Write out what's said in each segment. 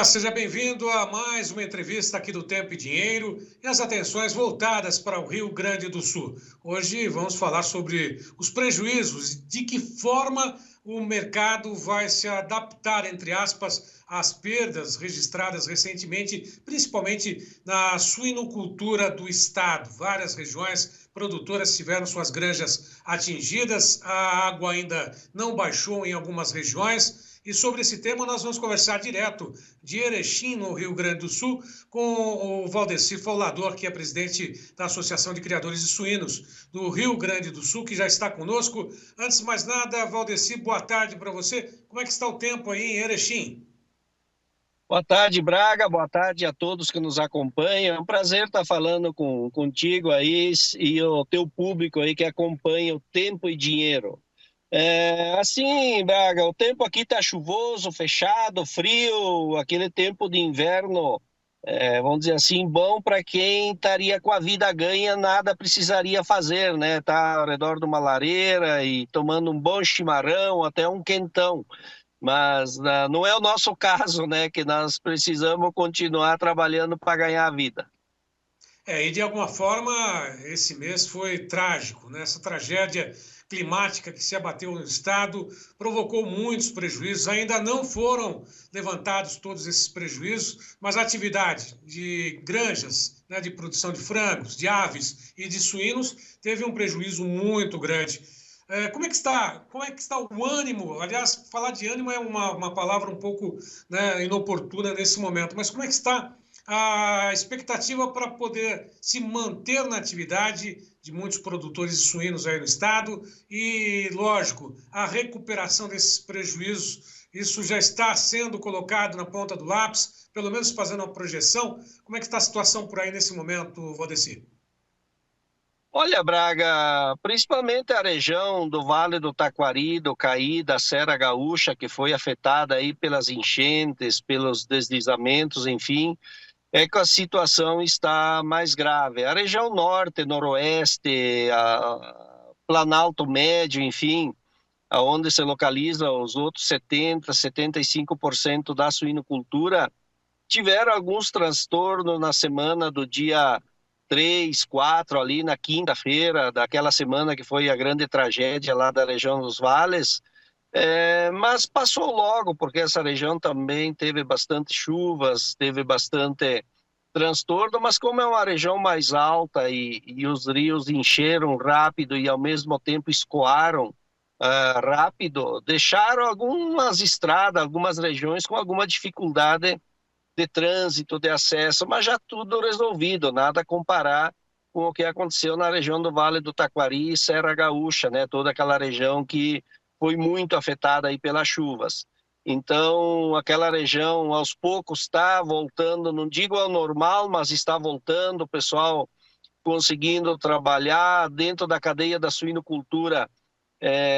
Seja bem-vindo a mais uma entrevista aqui do Tempo e Dinheiro e as atenções voltadas para o Rio Grande do Sul. Hoje vamos falar sobre os prejuízos, de que forma o mercado vai se adaptar, entre aspas, às perdas registradas recentemente, principalmente na suinocultura do estado. Várias regiões produtoras tiveram suas granjas atingidas, a água ainda não baixou em algumas regiões. E sobre esse tema nós vamos conversar direto de Erechim, no Rio Grande do Sul, com o Valdeci Faulador, que é presidente da Associação de Criadores de Suínos do Rio Grande do Sul, que já está conosco. Antes de mais nada, Valdeci, boa tarde para você. Como é que está o tempo aí em Erechim? Boa tarde, Braga. Boa tarde a todos que nos acompanham. É um prazer estar falando contigo aí e o teu público aí que acompanha o Tempo e Dinheiro. Assim, Braga, o tempo aqui está chuvoso, fechado, frio, aquele tempo de inverno, vamos dizer assim, bom para quem estaria com a vida ganha, nada precisaria fazer, né? Tá ao redor de uma lareira e tomando um bom chimarrão, até um quentão. Mas não é o nosso caso, né? Que nós precisamos continuar trabalhando para ganhar a vida. E de alguma forma esse mês foi trágico, né? Essa tragédia climática que se abateu no estado provocou muitos prejuízos. Ainda não foram levantados todos esses prejuízos, mas a atividade de granjas, né, de produção de frangos, de aves e de suínos teve um prejuízo muito grande. Como é que está o ânimo? Aliás, falar de ânimo é uma palavra um pouco, né, inoportuna nesse momento, mas como é que está a expectativa para poder se manter na atividade de muitos produtores de suínos aí no estado e, lógico, a recuperação desses prejuízos? Isso já está sendo colocado na ponta do lápis, pelo menos fazendo uma projeção. Como é que está a situação por aí nesse momento, Valdeci? Olha, Braga, principalmente a região do Vale do Taquari, do Caí, da Serra Gaúcha, que foi afetada aí pelas enchentes, pelos deslizamentos, enfim, é que a situação está mais grave. A região norte, noroeste, Planalto Médio, enfim, aonde se localiza os outros 75% da suinocultura, tiveram alguns transtornos na semana do dia 3, 4, ali na quinta-feira, daquela semana que foi a grande tragédia lá da região dos Vales, mas passou logo, porque essa região também teve bastante chuvas, teve bastante transtorno, mas como é uma região mais alta e os rios encheram rápido e ao mesmo tempo escoaram rápido, deixaram algumas estradas, algumas regiões com alguma dificuldade de trânsito, de acesso, mas já tudo resolvido, nada a comparar com o que aconteceu na região do Vale do Taquari e Serra Gaúcha, né? Toda aquela região que foi muito afetada aí pelas chuvas. Então, aquela região aos poucos está voltando, não digo ao normal, mas está voltando, o pessoal conseguindo trabalhar dentro da cadeia da suinocultura,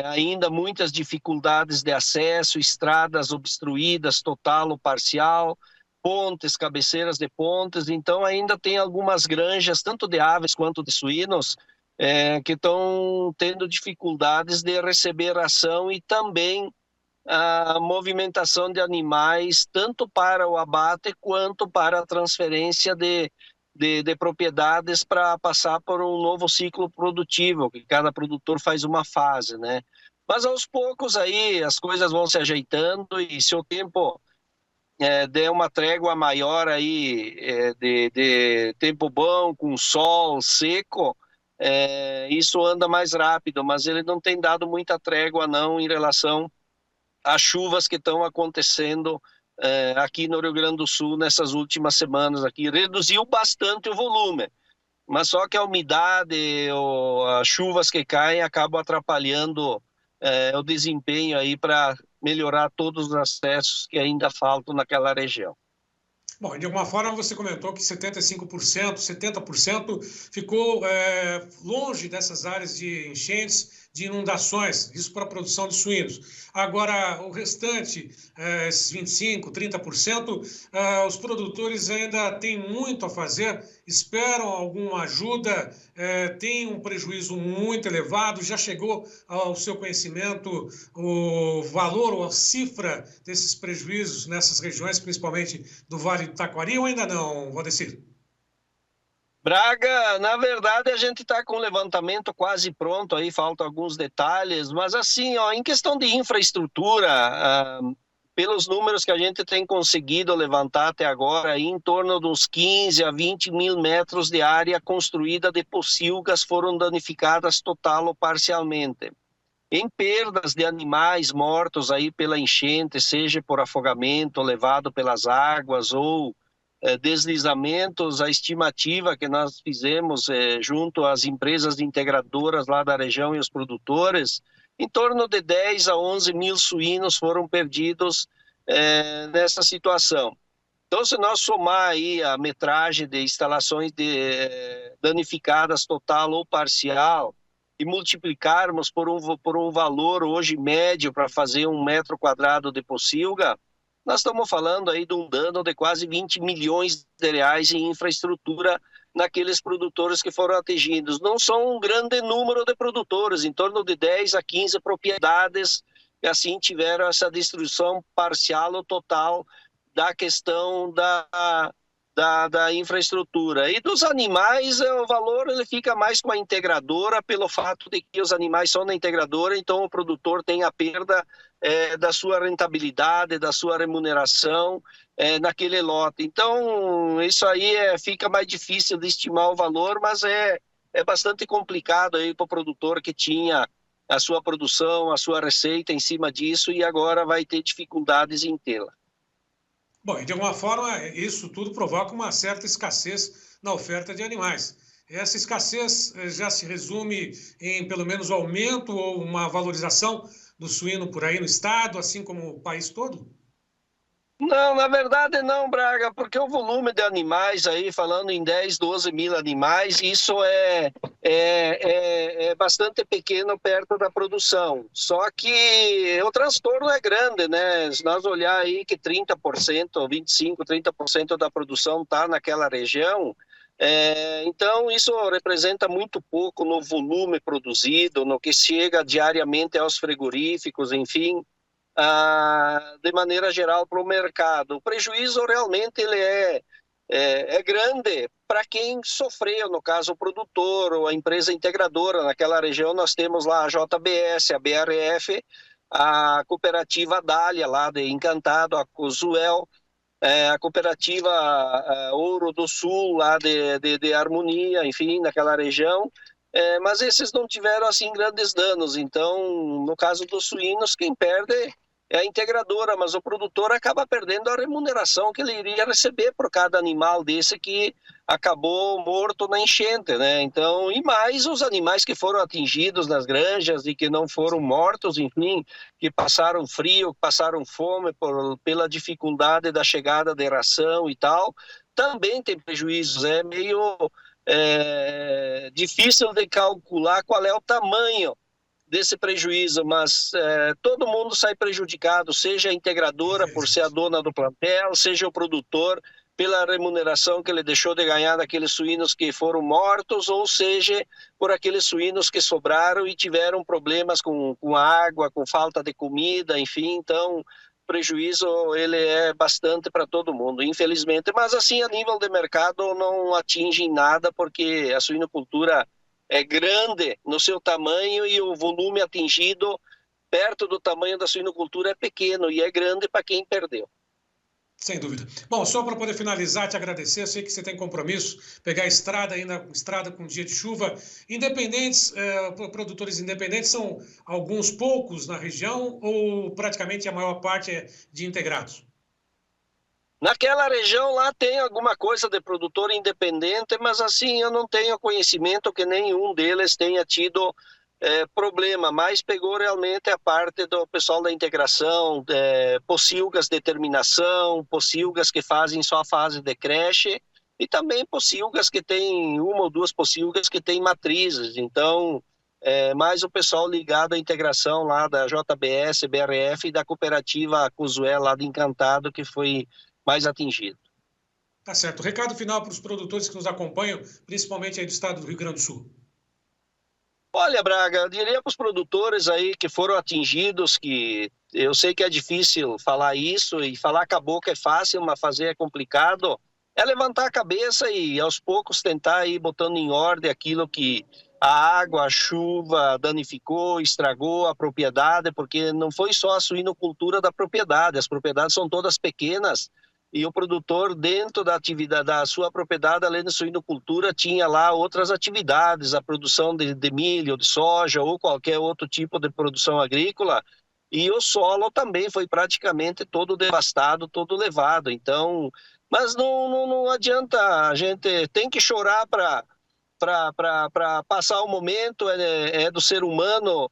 ainda muitas dificuldades de acesso, estradas obstruídas, total ou parcial, pontes, cabeceiras de pontes, então ainda tem algumas granjas, tanto de aves quanto de suínos, que estão tendo dificuldades de receber ração e também a movimentação de animais, tanto para o abate quanto para a transferência de propriedades para passar por um novo ciclo produtivo, que cada produtor faz uma fase, né? Mas aos poucos aí as coisas vão se ajeitando e se o tempo der uma trégua maior aí, de tempo bom, com sol, seco, isso anda mais rápido, mas ele não tem dado muita trégua não em relação as chuvas que estão acontecendo aqui no Rio Grande do Sul nessas últimas semanas aqui. Reduziu bastante o volume, mas só que a umidade, as chuvas que caem acabam atrapalhando o desempenho aí para melhorar todos os acessos que ainda faltam naquela região. Bom, de alguma forma você comentou que 75%, 70% ficou longe dessas áreas de enchentes, de inundações, isso para a produção de suínos. Agora, o restante, esses 25%, 30%, os produtores ainda têm muito a fazer, esperam alguma ajuda, têm um prejuízo muito elevado, já chegou ao seu conhecimento o valor ou a cifra desses prejuízos nessas regiões, principalmente do Vale do Taquari, ou ainda não, Valdecir? Braga, na verdade, a gente está com o levantamento quase pronto, aí faltam alguns detalhes, mas assim, ó, em questão de infraestrutura, pelos números que a gente tem conseguido levantar até agora, aí, em torno dos 15 a 20 mil metros de área construída de pocilgas foram danificadas total ou parcialmente. Em perdas de animais mortos aí pela enchente, seja por afogamento, levado pelas águas ou deslizamentos, a estimativa que nós fizemos junto às empresas integradoras lá da região e os produtores, em torno de 10 a 11 mil suínos foram perdidos nessa situação. Então, se nós somar aí a metragem de instalações danificadas total ou parcial e multiplicarmos por um valor hoje médio para fazer 1 metro quadrado de pocilga, nós estamos falando aí de um dano de quase 20 milhões de reais em infraestrutura naqueles produtores que foram atingidos. Não são um grande número de produtores, em torno de 10 a 15 propriedades que assim tiveram essa destruição parcial ou total da questão da infraestrutura. E dos animais, o valor ele fica mais com a integradora, pelo fato de que os animais são da integradora, então o produtor tem a perda da sua rentabilidade, da sua remuneração naquele lote. Então, isso aí fica mais difícil de estimar o valor, mas é bastante complicado aí para o produtor que tinha a sua produção, a sua receita em cima disso e agora vai ter dificuldades em tê-la. Bom, e de alguma forma, isso tudo provoca uma certa escassez na oferta de animais. Essa escassez já se resume em, pelo menos, aumento ou uma valorização do suíno por aí no estado, assim como o país todo? Não, na verdade não, Braga, porque o volume de animais aí, falando em 10, 12 mil animais, isso é bastante pequeno perto da produção. Só que o transtorno é grande, né? Se nós olhar aí que 30%, 25%, 30% da produção está naquela região, então isso representa muito pouco no volume produzido, no que chega diariamente aos frigoríficos, enfim, de maneira geral para o mercado. O prejuízo realmente ele é grande para quem sofreu, no caso o produtor ou a empresa integradora. Naquela região nós temos lá a JBS, a BRF, a cooperativa Dália lá de Encantado, a Cosuel, a cooperativa Ouro do Sul lá de Harmonia, enfim, naquela região. Mas esses não tiveram assim grandes danos. Então, no caso dos suínos, quem perde é a integradora, mas o produtor acaba perdendo a remuneração que ele iria receber por cada animal desse que acabou morto na enchente, né? Então, e mais os animais que foram atingidos nas granjas e que não foram mortos, enfim, que passaram frio, passaram fome pela dificuldade da chegada de ração e tal, também tem prejuízos. É meio difícil de calcular qual é o tamanho desse prejuízo, mas todo mundo sai prejudicado, seja a integradora por ser a dona do plantel, seja o produtor pela remuneração que ele deixou de ganhar daqueles suínos que foram mortos, ou seja, por aqueles suínos que sobraram e tiveram problemas com água, com falta de comida, enfim. Então, o prejuízo ele é bastante para todo mundo, infelizmente. Mas assim, a nível de mercado não atinge em nada, porque a suinocultura é grande no seu tamanho e o volume atingido perto do tamanho da suinocultura é pequeno e é grande para quem perdeu. Sem dúvida. Bom, só para poder finalizar, te agradecer, eu sei que você tem compromisso, pegar a estrada ainda, estrada com dia de chuva. Independentes, produtores independentes, são alguns poucos na região ou praticamente a maior parte é de integrados? Naquela região lá tem alguma coisa de produtor independente, mas assim eu não tenho conhecimento que nenhum deles tenha tido problema, mas pegou realmente a parte do pessoal da integração, pocilgas de terminação, pocilgas que fazem só a fase de creche e também pocilgas que tem uma ou duas pocilgas que tem matrizes. Então mais o pessoal ligado à integração lá da JBS, BRF e da cooperativa Cuzué lá de Encantado, que foi mais atingido. Tá certo. Recado final para os produtores que nos acompanham, principalmente aí do estado do Rio Grande do Sul. Olha, Braga, eu diria para os produtores aí que foram atingidos, que eu sei que é difícil falar isso, e falar com a boca é fácil, mas fazer é complicado, é levantar a cabeça e aos poucos tentar ir botando em ordem aquilo que a água, a chuva danificou, estragou a propriedade, porque não foi só a suinocultura da propriedade, as propriedades são todas pequenas, e o produtor, dentro da atividade da sua propriedade, além da suinocultura, tinha lá outras atividades, a produção de milho, de soja ou qualquer outro tipo de produção agrícola, e o solo também foi praticamente todo devastado, todo levado. Então, mas não adianta, a gente tem que chorar para passar o momento, é do ser humano,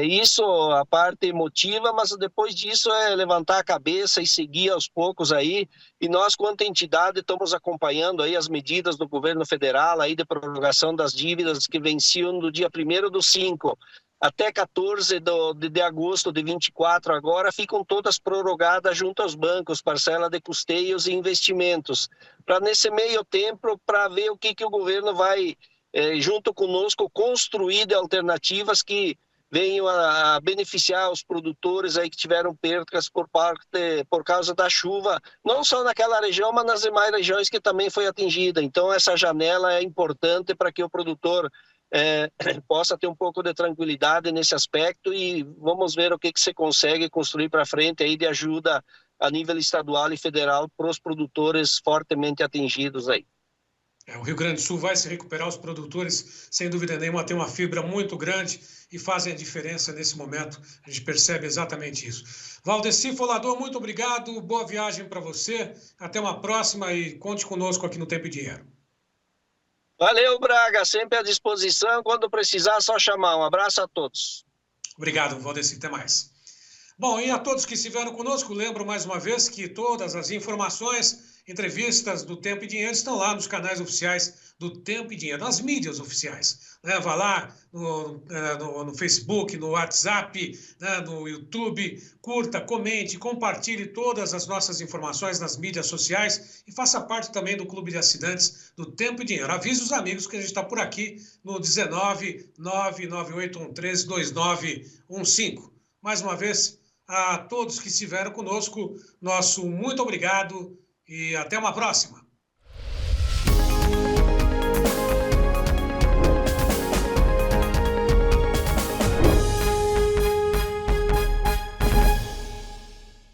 isso a parte emotiva, mas depois disso é levantar a cabeça e seguir aos poucos aí, e nós, quanto entidade, estamos acompanhando aí as medidas do governo federal aí de prorrogação das dívidas que venciam do dia 1º do 5 até 14 de agosto de 24 agora, ficam todas prorrogadas junto aos bancos, parcela de custeios e investimentos, para nesse meio tempo, para ver o que o governo vai junto conosco, construir de alternativas que venham a beneficiar os produtores aí que tiveram perdas por causa da chuva, não só naquela região, mas nas demais regiões que também foi atingida. Então, essa janela é importante para que o produtor possa ter um pouco de tranquilidade nesse aspecto, e vamos ver o que se consegue construir para frente aí de ajuda a nível estadual e federal para os produtores fortemente atingidos aí. O Rio Grande do Sul vai se recuperar, os produtores, sem dúvida nenhuma, têm uma fibra muito grande e fazem a diferença nesse momento. A gente percebe exatamente isso. Valdeci Folador, muito obrigado, boa viagem para você, até uma próxima e conte conosco aqui no Tempo e Dinheiro. Valeu, Braga, sempre à disposição, quando precisar é só chamar. Um abraço a todos. Obrigado, Valdeci, até mais. Bom, e a todos que estiveram conosco, lembro mais uma vez que todas as informações, entrevistas do Tempo e Dinheiro estão lá nos canais oficiais do Tempo e Dinheiro, nas mídias oficiais. Né? Vá lá no Facebook, no WhatsApp, né? No YouTube, curta, comente, compartilhe todas as nossas informações nas mídias sociais e faça parte também do clube de assinantes do Tempo e Dinheiro. Avise os amigos que a gente está por aqui no 19 99813 2915. Mais uma vez, a todos que estiveram conosco, nosso muito obrigado e até uma próxima.